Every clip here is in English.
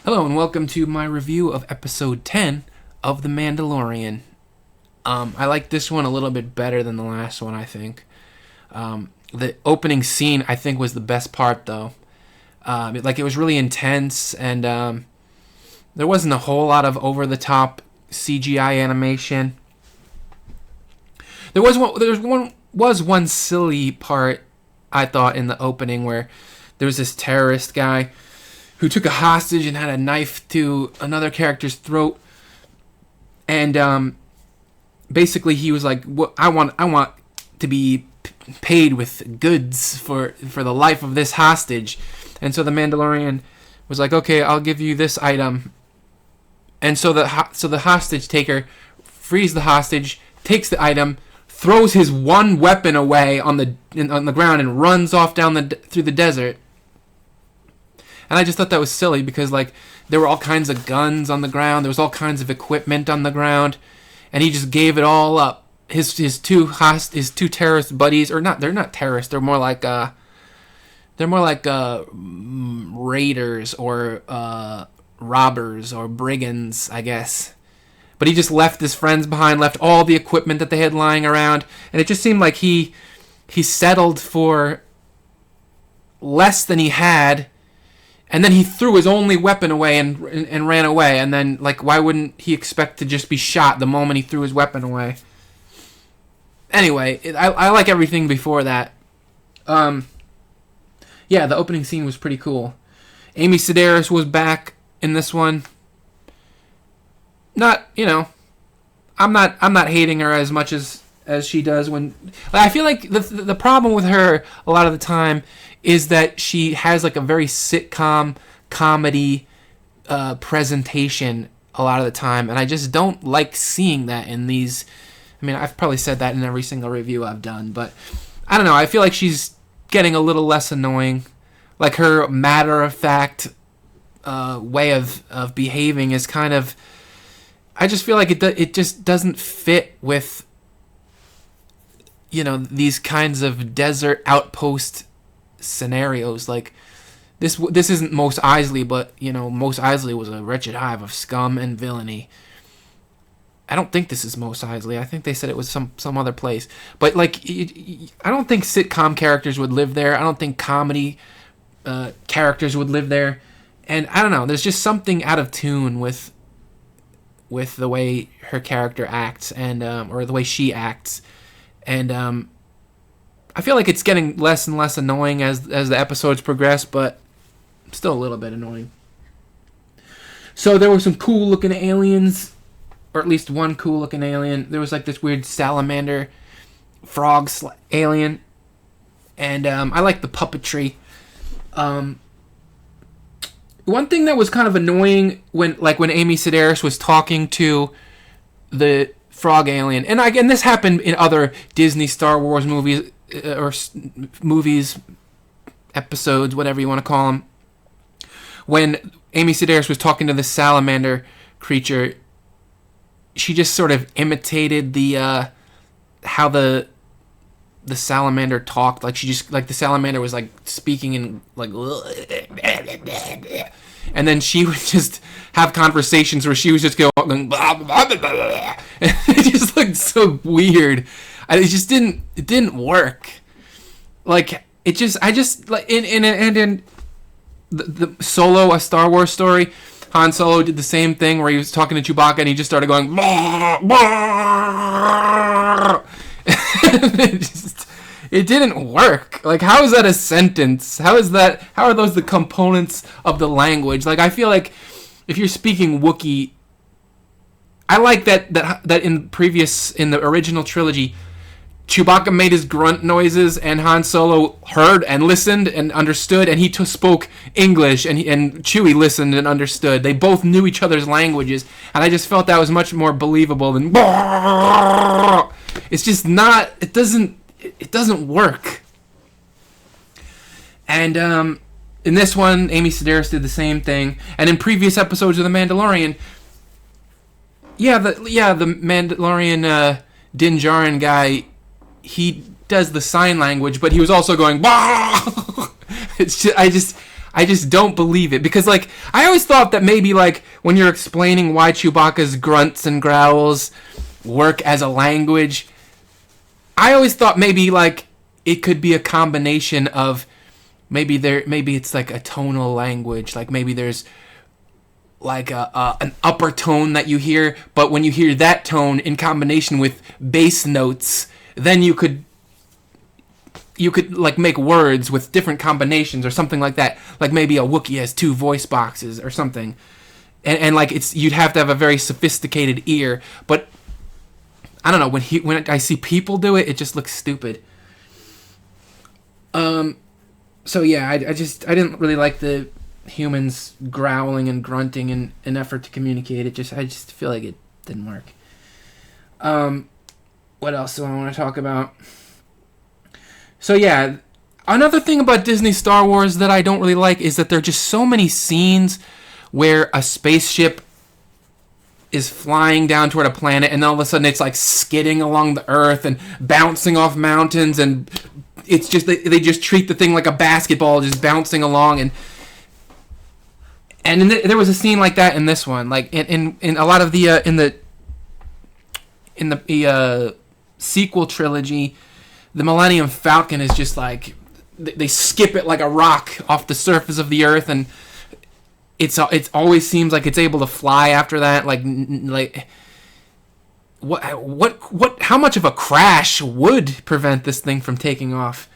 Hello and welcome to my review of episode 10 of The Mandalorian. I like this one a little bit better than the last one, I think. The opening scene, I think, was the best part, though. It was really intense, and there wasn't a whole lot of over-the-top CGI animation. There was one silly part, I thought, in the opening where there was this terrorist guy who took a hostage and had a knife to another character's throat, and basically he was like, I want to be paid with goods for the life of this hostage." And so the Mandalorian was like, "Okay, I'll give you this item." And so the hostage taker frees the hostage, takes the item, throws his one weapon away on the ground, and runs off through the desert. And I just thought that was silly because, there were all kinds of guns on the ground. There was all kinds of equipment on the ground. And he just gave it all up. His two terrorist buddies, or not, they're not terrorists. They're more like raiders or robbers or brigands, I guess. But he just left his friends behind, left all the equipment that they had lying around. And it just seemed like he settled for less than he had. And then he threw his only weapon away and ran away. And then, why wouldn't he expect to just be shot the moment he threw his weapon away? Anyway, I like everything before that. The opening scene was pretty cool. Amy Sedaris was back in this one. I'm not hating her as much as she does when... I feel like the problem with her a lot of the time is that she has a very sitcom comedy presentation a lot of the time, and I just don't like seeing that in these. I mean, I've probably said that in every single review I've done, but I don't know. I feel like she's getting a little less annoying. Her matter-of-fact way of behaving is kind of... I just feel like it just doesn't fit with these kinds of desert outpost scenarios. This isn't Mos Eisley, but Mos Eisley was a wretched hive of scum and villainy. I don't think this is Mos Eisley. I think they said it was some other place. But I don't think sitcom characters would live there. I don't think comedy characters would live there. And I don't know. There's just something out of tune with the way her character acts and or the way she acts. And I feel like it's getting less and less annoying as the episodes progress, but still a little bit annoying. So there were some cool looking aliens, or at least one cool looking alien. There was this weird salamander frog alien, and I like the puppetry. One thing that was kind of annoying when Amy Sedaris was talking to the frog alien, and this happened in other Disney Star Wars movies, episodes, whatever you want to call them. When Amy Sedaris was talking to the salamander creature, she just sort of imitated the how the salamander talked. The salamander was speaking in and then she would just have conversations where she was just going blah, blah, blah, blah. And it just looked so weird. It didn't work. In the Solo, A Star Wars Story, Han Solo did the same thing where he was talking to Chewbacca and he just started going blah, blah. It didn't work. How is that a sentence? How are those the components of the language? I feel like if you're speaking Wookiee, I like that in the original trilogy, Chewbacca made his grunt noises, and Han Solo heard and listened and understood, and he spoke English, and Chewie listened and understood. They both knew each other's languages, and I just felt that was much more believable than... It's just not... It doesn't work. And in this one, Amy Sedaris did the same thing, and in previous episodes of The Mandalorian... the Mandalorian Din Djarin guy, he does the sign language, but he was also going, bah! I just don't believe it. Because, like, I always thought that maybe, like, when you're explaining why Chewbacca's grunts and growls work as a language, I always thought maybe, like, it could be a combination of maybe it's like a tonal language. Like, maybe there's like an upper tone that you hear, but when you hear that tone in combination with bass notes, then you could like make words with different combinations or something like that. Like maybe a Wookiee has 2 voice boxes or something, and like you'd have to have a very sophisticated ear. But I don't know, when I see people do it, it just looks stupid. So yeah, I didn't really like the humans growling and grunting in an effort to communicate. I just feel like it didn't work. What else do I want to talk about? So yeah, another thing about Disney Star Wars that I don't really like is that there are just so many scenes where a spaceship is flying down toward a planet, and all of a sudden it's like skidding along the earth and bouncing off mountains, and it's just they just treat the thing like a basketball, just bouncing along. And there was a scene like that in this one, like in a lot of the in the sequel trilogy, the Millennium Falcon is just like they skip it like a rock off the surface of the earth, and it always seems like it's able to fly after that. Like what how much of a crash would prevent this thing from taking off?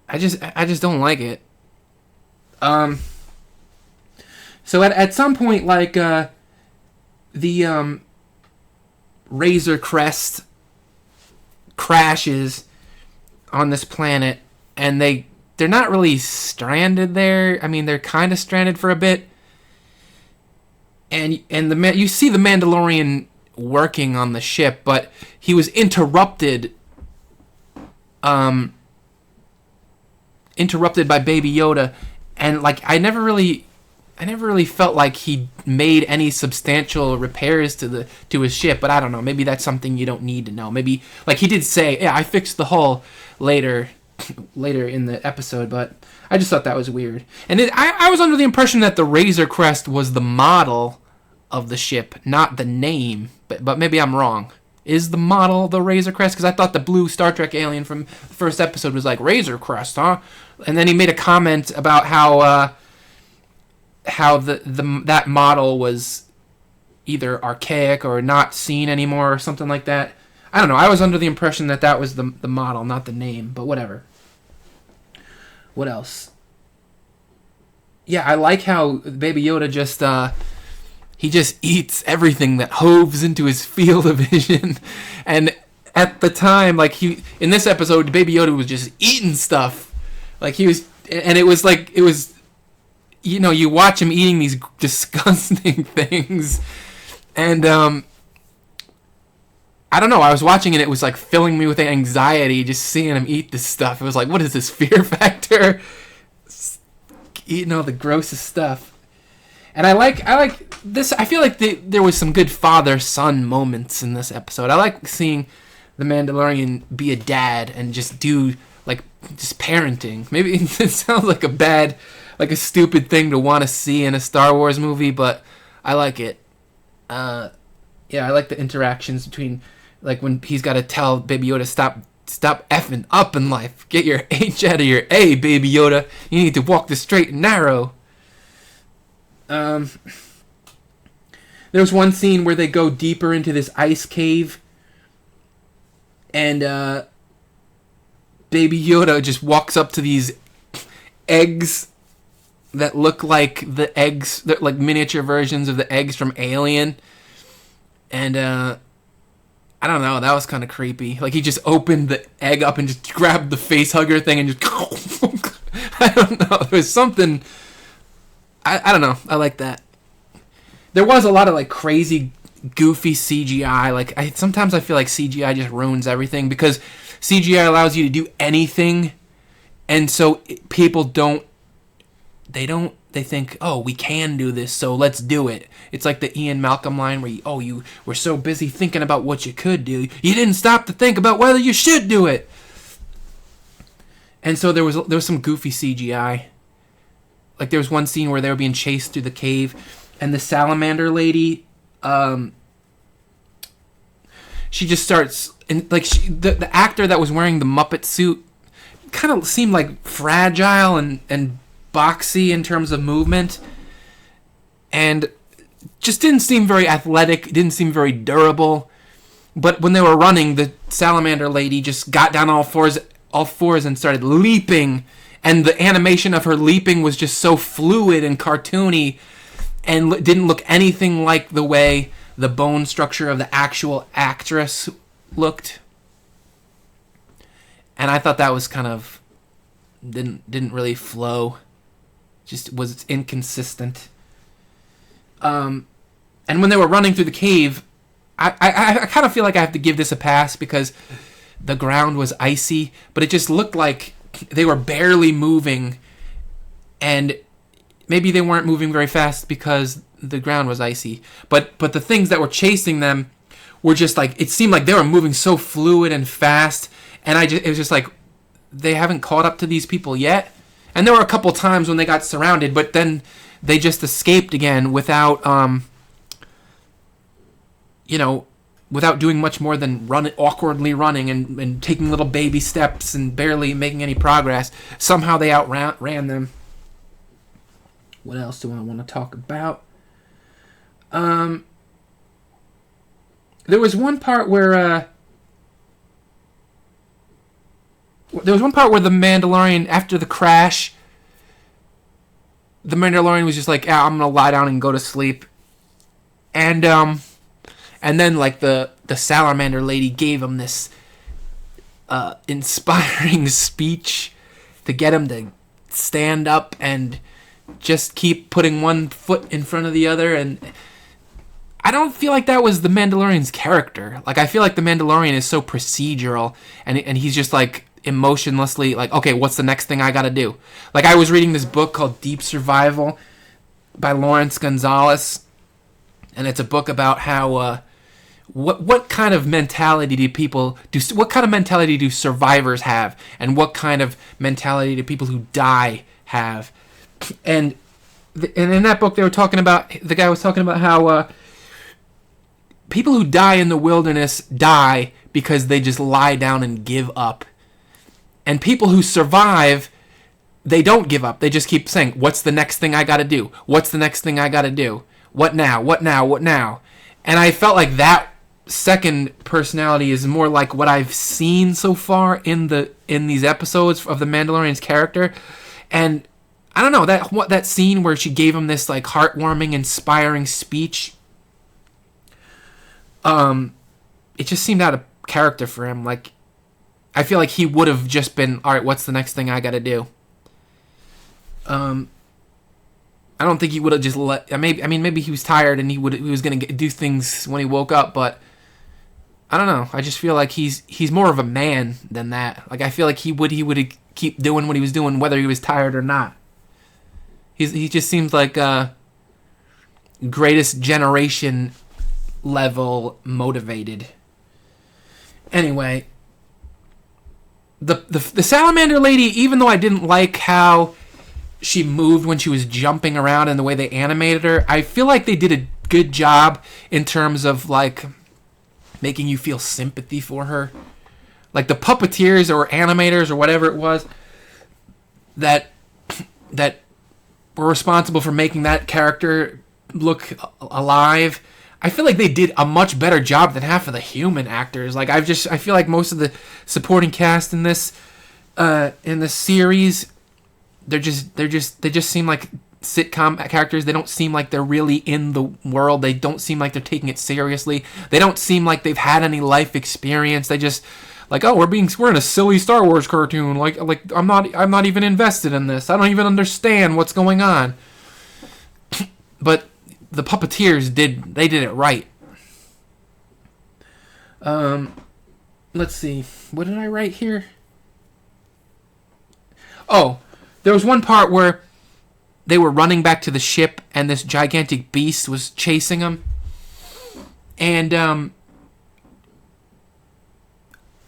I just don't like it. So at some point, like the Razor Crest crashes on this planet, and they're not really stranded there. I mean, they're kind of stranded for a bit. And you see the Mandalorian working on the ship, but he was interrupted by Baby Yoda, and like I never really felt like he made any substantial repairs to his ship. But I don't know, maybe that's something you don't need to know. Maybe, like, he did say, yeah, I fixed the hull later in the episode, but I just thought that was weird. And I was under the impression that the Razor Crest was the model of the ship, not the name. But maybe I'm wrong. Is the model the Razor Crest? Because I thought the blue Star Trek alien from the first episode was like, Razor Crest, huh? And then he made a comment about how that model was either archaic or not seen anymore or something like that. I don't know. I was under the impression that was the model, not the name, but whatever. What else? Yeah, I like how Baby Yoda he just eats everything that hoves into his field of vision. And at the time, like in this episode, Baby Yoda was just eating stuff. Like he was, and it was you know, you watch him eating these disgusting things, and I don't know, I was watching and it was like filling me with anxiety just seeing him eat this stuff. It was like, what is this, Fear Factor? Eating all the grossest stuff. And I like this. I feel like there was some good father-son moments in this episode. I like seeing the Mandalorian be a dad and just do like just parenting. Maybe it sounds like a stupid thing to want to see in a Star Wars movie, but I like it. Yeah, I like the interactions between, like, when he's got to tell Baby Yoda, stop effing up in life. Get your H out of your A, Baby Yoda. You need to walk the straight and narrow. There was one scene where they go deeper into this ice cave, and Baby Yoda just walks up to these eggs that look like the eggs, like miniature versions of the eggs from Alien. And I don't know, that was kind of creepy. Like, he just opened the egg up and just grabbed the face hugger thing and just I don't know, there was something, I don't know, I like that. There was a lot of like crazy goofy CGI. Like, sometimes I feel like CGI just ruins everything, because CGI allows you to do anything, and so people they think, oh, we can do this, so let's do it. It's like the Ian Malcolm line where you were so busy thinking about what you could do, you didn't stop to think about whether you should do it. And so there was some goofy CGI like there was one scene where they were being chased through the cave, and the salamander lady, she just starts, and like the actor that was wearing the Muppet suit kind of seemed like fragile and boxy in terms of movement, and just didn't seem very athletic, didn't seem very durable. But when they were running, the salamander lady just got down all fours and started leaping, and the animation of her leaping was just so fluid and cartoony, and didn't look anything like the way the bone structure of the actual actress looked. And I thought that was kind of didn't really flow, just was inconsistent. And when they were running through the cave, I kind of feel like I have to give this a pass because the ground was icy, but it just looked like they were barely moving, and maybe they weren't moving very fast because the ground was icy. But the things that were chasing them were just like, it seemed like they were moving so fluid and fast, and it was just like, they haven't caught up to these people yet. And there were a couple times when they got surrounded, but then they just escaped again without without doing much more than awkwardly running and taking little baby steps and barely making any progress. Somehow they outran them. What else do I want to talk about? There was one part where the Mandalorian, after the crash, the Mandalorian was just like, yeah, I'm gonna lie down and go to sleep, and then like the salamander lady gave him this inspiring speech to get him to stand up and just keep putting one foot in front of the other. And I don't feel like that was the Mandalorian's character. Like, I feel like the Mandalorian is so procedural, and he's just like emotionlessly like, okay, what's the next thing I gotta do? Like, I was reading this book called Deep Survival by Lawrence Gonzalez, and it's a book about how what kind of mentality what kind of mentality do survivors have, and what kind of mentality do people who die have. And in that book, the guy was talking about how people who die in the wilderness die because they just lie down and give up. And people who survive, they don't give up. They just keep saying, what's the next thing I gotta do? What's the next thing I gotta do? What now? What now? What now? And I felt like that second personality is more like what I've seen so far in these episodes of the Mandalorian's character. And I don't know, that scene where she gave him this like heartwarming, inspiring speech, it just seemed out of character for him. Like, I feel like he would have just been, all right, what's the next thing I got to do? I don't think he would have just maybe he was tired and he was going to do things when he woke up, but I don't know. I just feel like he's more of a man than that. Like, I feel like he would keep doing what he was doing whether he was tired or not. He just seems like greatest generation level motivated. Anyway, the salamander lady, even though I didn't like how she moved when she was jumping around and the way they animated her, I feel like they did a good job in terms of like making you feel sympathy for her. Like the puppeteers or animators or whatever it was that were responsible for making that character look alive, I feel like they did a much better job than half of the human actors. Like, I feel like most of the supporting cast in this series, they just seem like sitcom characters. They don't seem like they're really in the world. They don't seem like they're taking it seriously. They don't seem like they've had any life experience. They just like, oh, we're in a silly Star Wars cartoon. Like I'm not even invested in this. I don't even understand what's going on. But the puppeteers did it right. Let's see. What did I write here? Oh, there was one part where they were running back to the ship and this gigantic beast was chasing them. And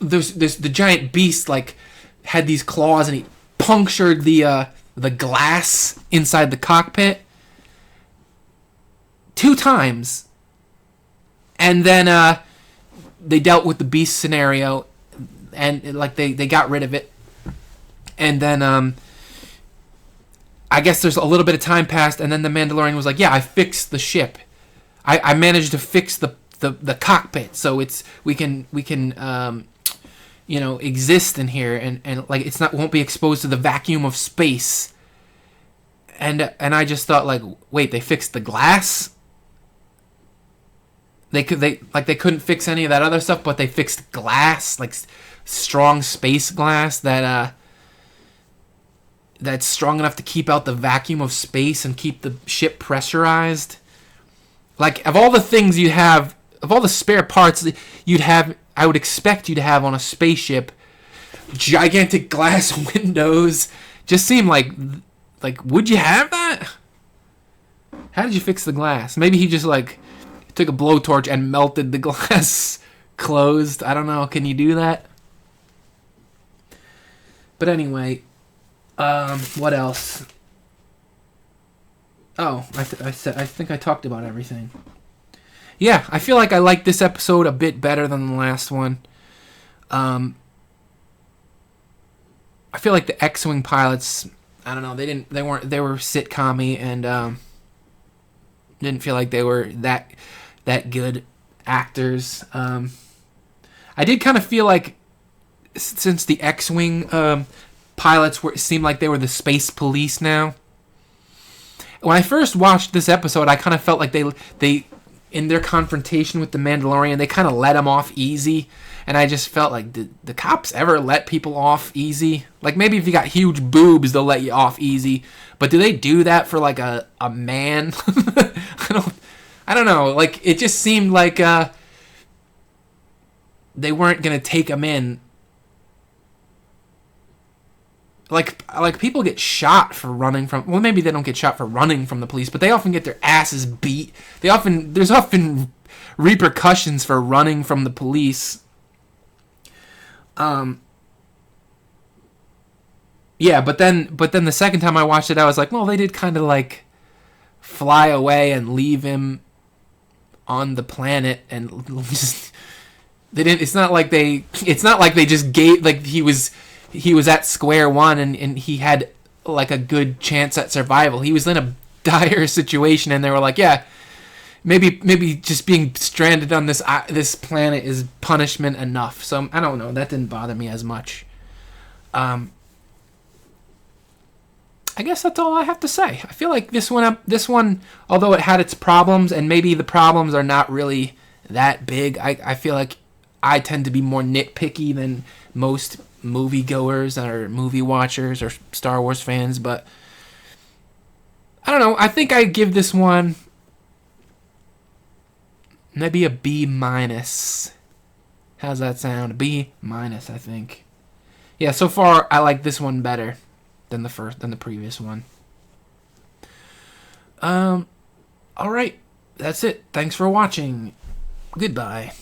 the giant beast like had these claws and he punctured the the glass inside the cockpit 2 times. And then they dealt with the beast scenario, and like they got rid of it. And then I guess there's a little bit of time passed, and then the Mandalorian was like, yeah, I fixed the ship. I managed to fix the cockpit, so we can exist in here, and like it's not won't be exposed to the vacuum of space. And I just thought, like, wait, they fixed the glass? They couldn't fix any of that other stuff, but they fixed glass, like strong space glass that's strong enough to keep out the vacuum of space and keep the ship pressurized. Like, of all the things you have, of all the spare parts you'd have, I would expect you to have on a spaceship, gigantic glass windows just seem like would you have that? How did you fix the glass? Maybe he just like took a blowtorch and melted the glass closed. I don't know. Can you do that? But anyway, what else? Oh, I think I talked about everything. Yeah, I feel like I like this episode a bit better than the last one. I feel like the X-Wing pilots, I don't know, they were sitcom-y, and didn't feel like they were that good actors. I did kind of feel like since the X-Wing pilots seemed like they were the space police now. When I first watched this episode, I kind of felt like they in their confrontation with the Mandalorian, they kind of let him off easy. And I just felt like, did the cops ever let people off easy? Like, maybe if you got huge boobs, they'll let you off easy. But do they do that for, like, a man? I don't know. Like, it just seemed like they weren't going to take him in. Like people get shot for running from... Well, maybe they don't get shot for running from the police, but they often get their asses beat. There's often repercussions for running from the police. Yeah, but then the second time I watched it, I was like, well, they did kind of like fly away and leave him on the planet, and just they didn't. It's not like they just gave, like, he was at square one and he had like a good chance at survival. He was in a dire situation, and they were like, yeah, maybe just being stranded on this planet is punishment enough. So I don't know. That didn't bother me as much. I guess that's all I have to say. I feel like this one, although it had its problems, and maybe the problems are not really that big, I feel like I tend to be more nitpicky than most moviegoers or movie watchers or Star Wars fans, but I don't know. I think I'd give this one maybe a B-. How's that sound? B-, I think. Yeah, so far I like this one better than the previous one. All right. That's it. Thanks for watching. Goodbye.